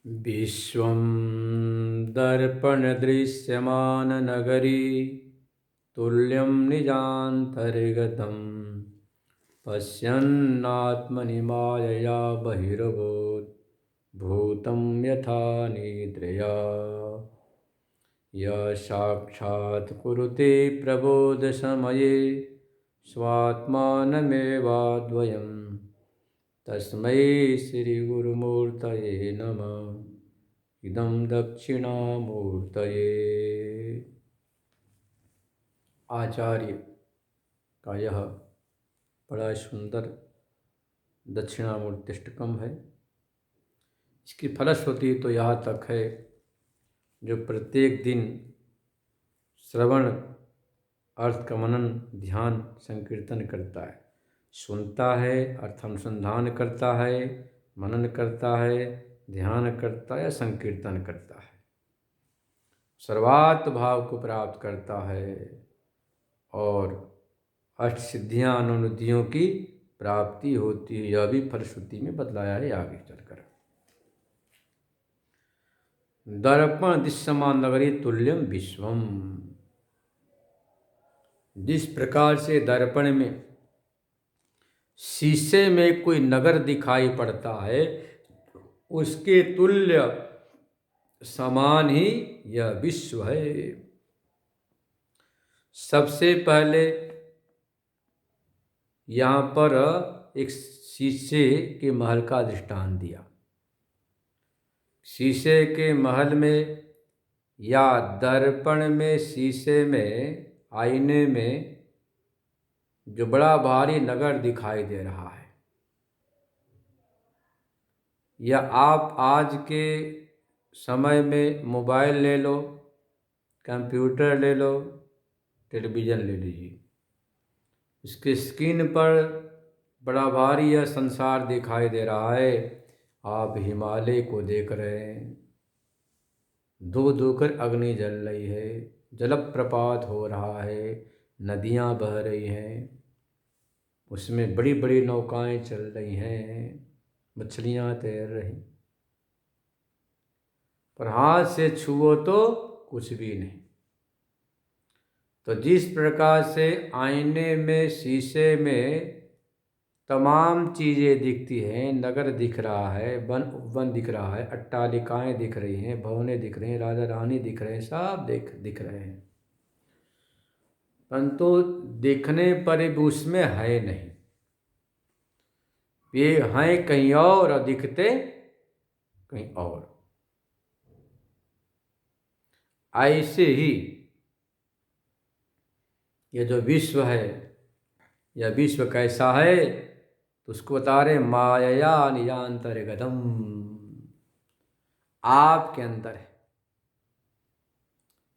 विश्वं दर्पणदृश्यमाननगरी तुल्यं निजान्तर्गतं पश्यन्नात्मनि मायया बहिर्भूत भूतं यथा निद्रया यः साक्षात् कुरुते प्रबोधसमये स्वात्मानमेवाद्वयम् तस्मै श्रीगुरुमूर्तये नमः। इदं दक्षिणामूर्तये। आचार्य का यह बड़ा सुंदर दक्षिणामूर्तिष्टकम है। इसकी फलश्रुति तो यहाँ तक है, जो प्रत्येक दिन श्रवण, अर्थ का मनन, ध्यान, संकीर्तन करता है, सुनता है, अर्थानुसंधान करता है, मनन करता है, ध्यान करता है, संकीर्तन करता है, सर्वात्म भाव को प्राप्त करता है और अष्ट सिद्धियां, अनुनिधियों की प्राप्ति होती है। यह भी फलश्रुति में बतलाया है आगे चलकर। दर्पण दृश्यमान नगरी तुल्यम विश्वम। जिस प्रकार से दर्पण में, शीशे में कोई नगर दिखाई पड़ता है, उसके तुल्य समान ही यह विश्व है। सबसे पहले यहाँ पर एक शीशे के महल का दृष्टांत दिया। शीशे के महल में या दर्पण में, शीशे में, आईने में जो बड़ा भारी नगर दिखाई दे रहा है, या आप आज के समय में मोबाइल ले लो, कंप्यूटर ले लो, टेलीविज़न ले लीजिए, इसके स्क्रीन पर बड़ा भारी यह संसार दिखाई दे रहा है। आप हिमालय को देख रहे हैं, धो धोकर अग्नि जल रही है, जलप्रपात हो रहा है, नदियाँ बह रही हैं, उसमें बड़ी बड़ी नौकाएं चल रही हैं, मछलियाँ तैर रही, पर हाथ से छुओ तो कुछ भी नहीं। तो जिस प्रकार से आईने में, शीशे में तमाम चीज़ें दिखती हैं, नगर दिख रहा है, वन उपवन दिख रहा है, अट्टालिकाएं दिख रही हैं, भवनें दिख रही हैं, राजा रानी दिख रहे हैं, सब दिख रहे हैं, परंतु देखने पर भी उसमें है नहीं। ये हैं कहीं और दिखते कहीं और। ऐसे ही ये जो विश्व है, यह विश्व कैसा है, तो उसको बता रहे माया निजांतर्गतम, आपके अंदर है।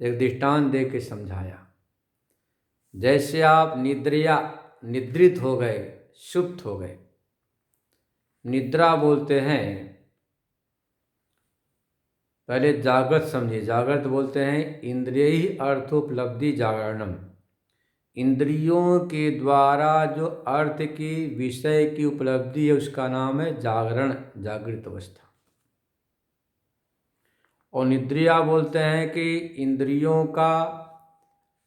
एक दृष्टांत दे के समझाया, जैसे आप निद्रित हो गए, सुप्त हो गए। निद्रा बोलते हैं, पहले जागृत समझिए। जागृत बोलते हैं इंद्रिय अर्थोपलब्धि जागरणम, इंद्रियों के द्वारा जो अर्थ की, विषय की उपलब्धि है, उसका नाम है जागरण, जागृत अवस्था। और निद्रिया बोलते हैं कि इंद्रियों का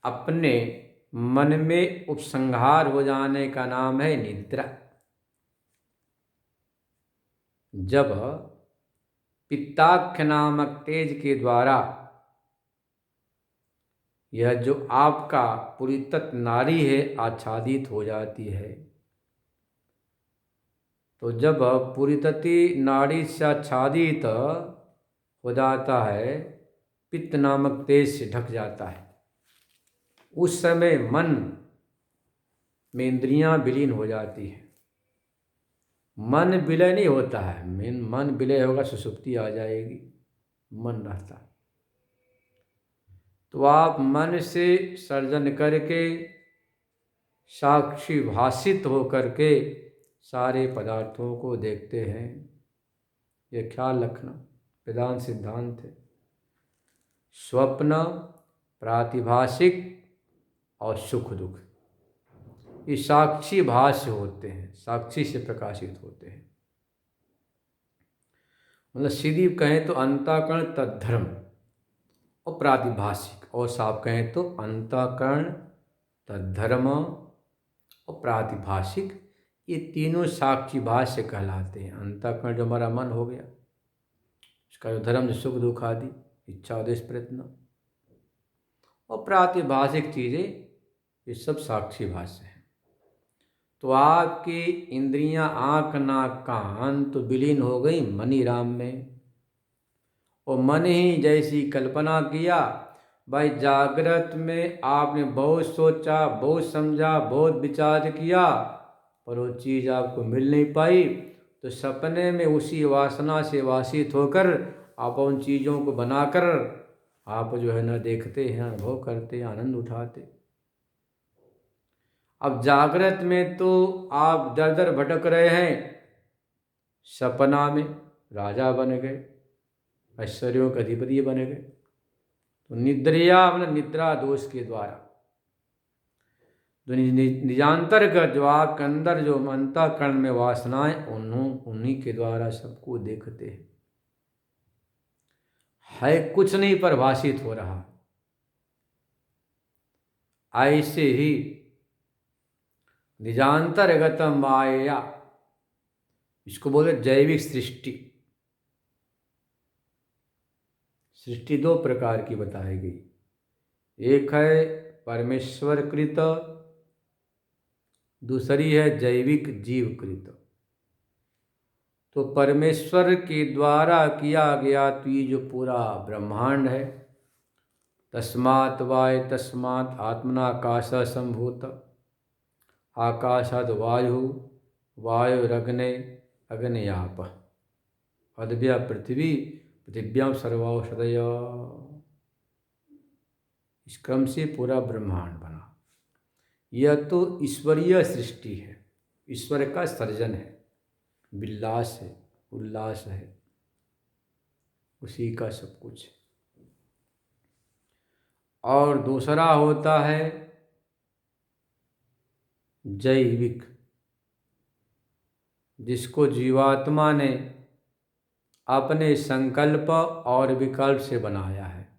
अपने मन में उपसंहार हो जाने का नाम है निद्रा। जब पित्ताख्य नामक तेज के द्वारा यह जो आपका पुरीतत नारी है आच्छादित हो जाती है, तो जब पुरीतति नाड़ी से आच्छादित हो जाता है, पित्त नामक तेज से ढक जाता है, उस समय मन में इंद्रियां विलीन हो जाती हैं। मन विलय नहीं होता है, मन विलय होगा सुषुप्ति आ जाएगी, मन रहता है। तो आप मन से सर्जन करके, साक्षी भाषित हो करके सारे पदार्थों को देखते हैं। ये ख्याल रखना, वेदांत सिद्धांत है। स्वप्न, प्रातिभाषिक और सुख दुख, ये साक्षी भाष्य होते हैं, साक्षी से प्रकाशित होते हैं। मतलब सीधी कहें तो अंतःकरण तद्धर्म और प्रातिभाषिक, और साफ कहें तो अंतःकरण तद्धर्म और प्रातिभाषिक, ये तीनों साक्षी भाष्य कहलाते हैं। अंतःकरण जो हमारा मन हो गया, उसका जो धर्म जो सुख दुख आदि इच्छा उद्देश प्रयत्न, और प्रातिभाषिक चीज़ें ये सब साक्षी भाष्य हैं। तो आपकी इंद्रियां आँख नाक कान तो विलीन हो गई मनी राम में, और मन ही जैसी कल्पना किया। भाई जागृत में आपने बहुत सोचा, बहुत समझा, बहुत विचार किया, पर वो चीज़ आपको मिल नहीं पाई, तो सपने में उसी वासना से वासित होकर आप उन चीज़ों को बनाकर आप जो है ना देखते हैं, अनुभव करते हैं, आनंद उठाते। अब जागृत में तो आप दर दर भटक रहे हैं, सपना में राजा बन गए, ऐश्वर्यों के अधिपति बन गए। तो निद्रिया मतलब निद्रा दोष के द्वारा जो निजांतर्गत जो आपके अंदर जो अंतःकरण में वासनाएं, उन्हीं के द्वारा सबको देखते हैं। है कुछ नहीं परिभाषित हो रहा। ऐसे ही निजांतर्गत माया, इसको बोले जैविक सृष्टि। सृष्टि दो प्रकार की बताई गई, एक है परमेश्वर कृत, दूसरी है जैविक जीवकृत। तो परमेश्वर के द्वारा किया गया तो ये जो पूरा ब्रह्मांड है, तस्मात् तस्मात् आत्मना आकाश संभूत, आकाशाद वायु, वायुरग्ने, अग्नयाप, अद्भ्या पृथ्वी, पृथिव्याम सर्वौषधय। इस क्रम से पूरा ब्रह्मांड बना। यह तो ईश्वरीय सृष्टि है, ईश्वर का सर्जन है, विलास है, उल्लास है, उसी का सब कुछ। और दूसरा होता है जैविक, जिसको जीवात्मा ने अपने संकल्प और विकल्प से बनाया है।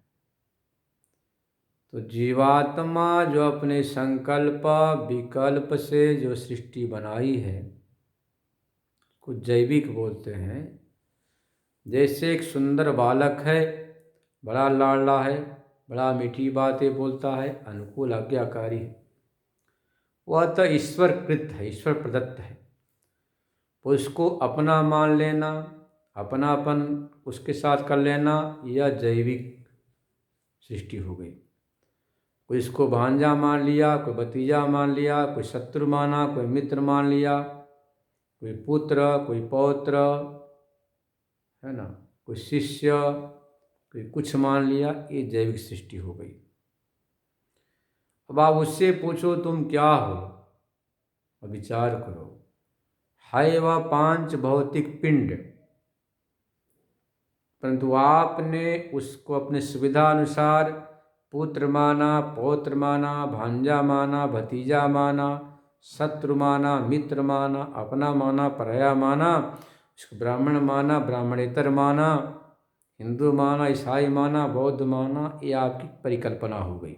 तो जीवात्मा जो अपने संकल्प विकल्प से जो सृष्टि बनाई है, कुछ जैविक बोलते हैं। जैसे एक सुंदर बालक है, बड़ा लाडला है, बड़ा मीठी बातें बोलता है, अनुकूल आज्ञाकारी है, वह तो ईश्वर कृत है, ईश्वर प्रदत्त है। उसको अपना मान लेना, अपनापन उसके साथ कर लेना, यह जैविक सृष्टि हो गई। कोई इसको भांजा मान लिया, कोई भतीजा मान लिया, कोई शत्रु माना, कोई मित्र मान लिया, कोई पुत्र, कोई पौत्र, है ना, कोई शिष्य, कोई कुछ मान लिया, ये जैविक सृष्टि हो गई। अब आप उससे पूछो तुम क्या हो, और विचार करो। है वह पांच भौतिक पिंड, परंतु आपने उसको अपने सुविधा अनुसार पुत्र माना, पौत्र माना, भांजा माना, भतीजा माना, शत्रु माना, मित्र माना, अपना माना, पराया माना, उसको ब्राह्मण माना, ब्राह्मणेतर माना, हिंदू माना, ईसाई माना, बौद्ध माना, ये आपकी परिकल्पना हो गई।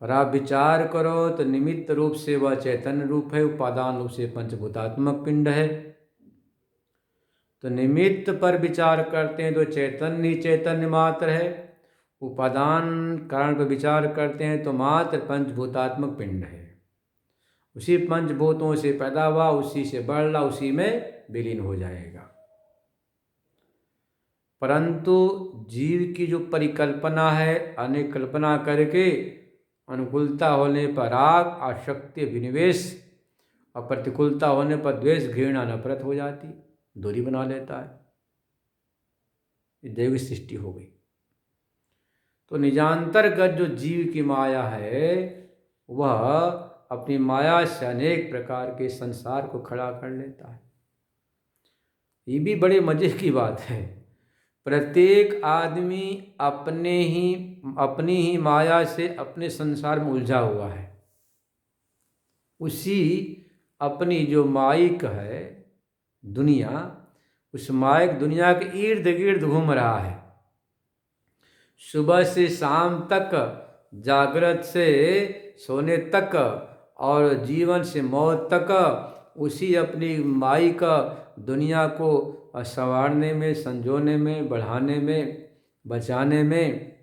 पर आप विचार करो तो निमित्त रूप से वह चैतन्य रूप है, उपादान रूप से पंचभूतात्मक पिंड है। तो निमित्त पर विचार करते हैं तो चैतन्य ही चैतन्य मात्र है, उपादान कारण पर विचार करते हैं तो मात्र पंचभूतात्मक पिंड है। उसी पंचभूतों से पैदा हुआ, उसी से बढ़ रहा, उसी में विलीन हो जाएगा। परंतु जीव की जो परिकल्पना है, अनेक कल्पना करके अनुकूलता होने पर राग, आसक्ति, विनिवेश, और प्रतिकूलता होने पर द्वेष, घृणा, नफरत हो जाती, दूरी बना लेता है। ये दैविक सृष्टि हो गई। तो निजांतर्गत जो जीव की माया है, वह अपनी माया से अनेक प्रकार के संसार को खड़ा कर लेता है। ये भी बड़े मजे की बात है। प्रत्येक आदमी अपनी ही माया से अपने संसार में उलझा हुआ है। उसी अपनी जो माइक है, दुनिया उस माइक दुनिया के इर्द गिर्द घूम रहा है। सुबह से शाम तक, जागृत से सोने तक और जीवन से मौत तक उसी अपनी माइक दुनिया को संवारने में, संजोने में, बढ़ाने में, बचाने में,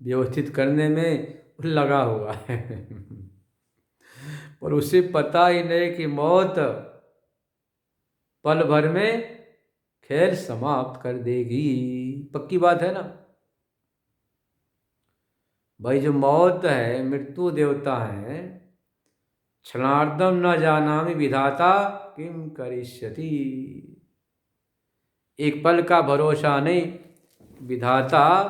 व्यवस्थित करने में लगा हुआ है। और उसे पता ही नहीं कि मौत पल भर में खेल समाप्त कर देगी। पक्की बात है ना भाई। जो मौत है, मृत्यु देवता है, क्षणार्धम न जानामि विधाता किम करिष्यति। एक पल का भरोसा नहीं, विधाता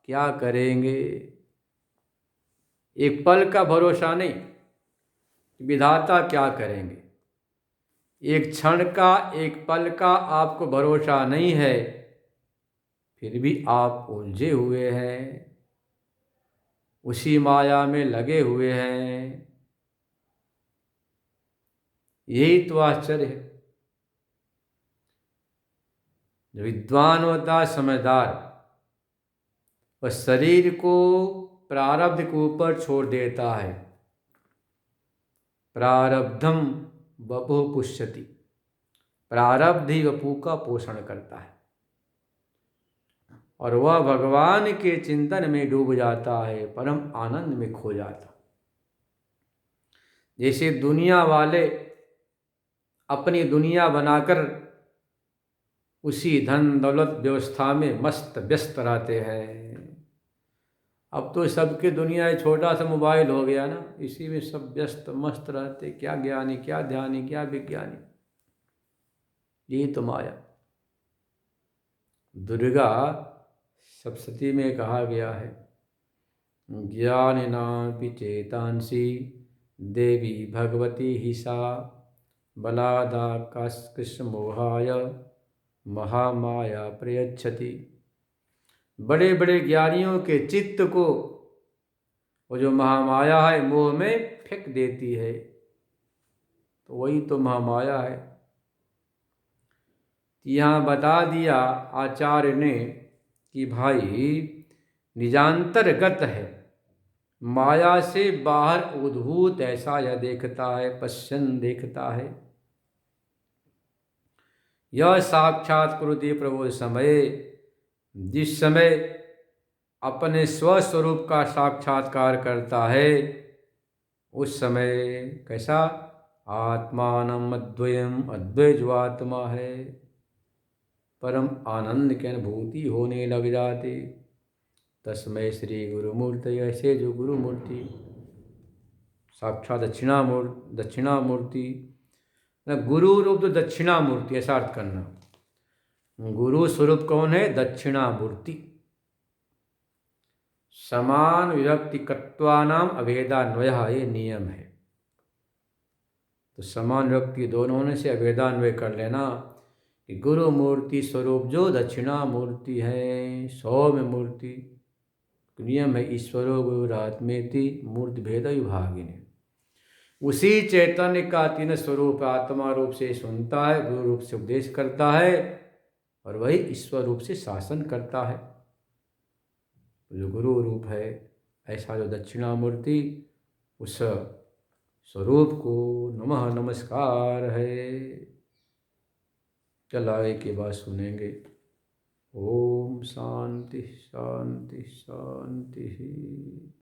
क्या करेंगे। एक पल का भरोसा नहीं, विधाता क्या करेंगे। एक क्षण का, एक पल का आपको भरोसा नहीं है, फिर भी आप उलझे हुए हैं, उसी माया में लगे हुए हैं। यही तो आश्चर्य है। जो विद्वान होता है, समझदार, वह शरीर को प्रारब्ध के ऊपर छोड़ देता है। प्रारब्धम वपु पुष्यति। प्रारब्ध ही वपु का पोषण करता है और वह भगवान के चिंतन में डूब जाता है, परम आनंद में खो जाता। जैसे दुनिया वाले अपनी दुनिया बनाकर उसी धन दौलत व्यवस्था में मस्त व्यस्त रहते हैं। अब तो सबके दुनिया छोटा सा मोबाइल हो गया ना, इसी में सब व्यस्त मस्त रहते। क्या ज्ञानी, क्या ध्यानी, क्या विज्ञानी। ये तो माया। दुर्गा सप्तशती में कहा गया है, ज्ञानिनापि चेतांसी देवी भगवती ही सा बलादाकाश मोहाय महामाया प्रयच्छति। बड़े बड़े ज्ञानियों के चित्त को वो जो महामाया है मोह में फेंक देती है। तो वही तो महामाया है। यहाँ बता दिया आचार्य ने कि भाई निजांतर्गत है, माया से बाहर उद्भूत ऐसा यह देखता है, पश्चन देखता है। यह साक्षात्कृति प्रबोध समय, जिस समय अपने स्वस्वरूप का साक्षात्कार करता है, उस समय कैसा आत्मानम अद्वयम, अद्वय जो आत्मा है, परम आनंद की अनुभूति होने लग जाती। तस्मै श्री गुरुमूर्ति, ऐसे जो गुरुमूर्ति साक्षात दक्षिणामूर्ति, गुरु रूप तो दक्षिणामूर्ति, ऐसा अर्थ करना। गुरु स्वरूप कौन है? दक्षिणामूर्ति। समान विभक्तिकत्वानाम अभेदान्वय, ये नियम है। तो समान विभक्ति दोनों होने से अभेदान्वय कर लेना कि गुरु मूर्ति स्वरूप जो दक्षिणामूर्ति है, सौम्य मूर्ति। नियम है ईश्वरो गुरुरात्मेति मूर्ति भेद विभागिनी। उसी चैतन्य का तीन स्वरूप आत्मा रूप से सुनता है, गुरु रूप से उपदेश करता है और वही ईश्वर रूप से शासन करता है। जो गुरु रूप है, ऐसा जो दक्षिणामूर्ति, उस स्वरूप को नमः नमस्कार है। चल आगे की बात सुनेंगे। ओम शांति शांति शांति।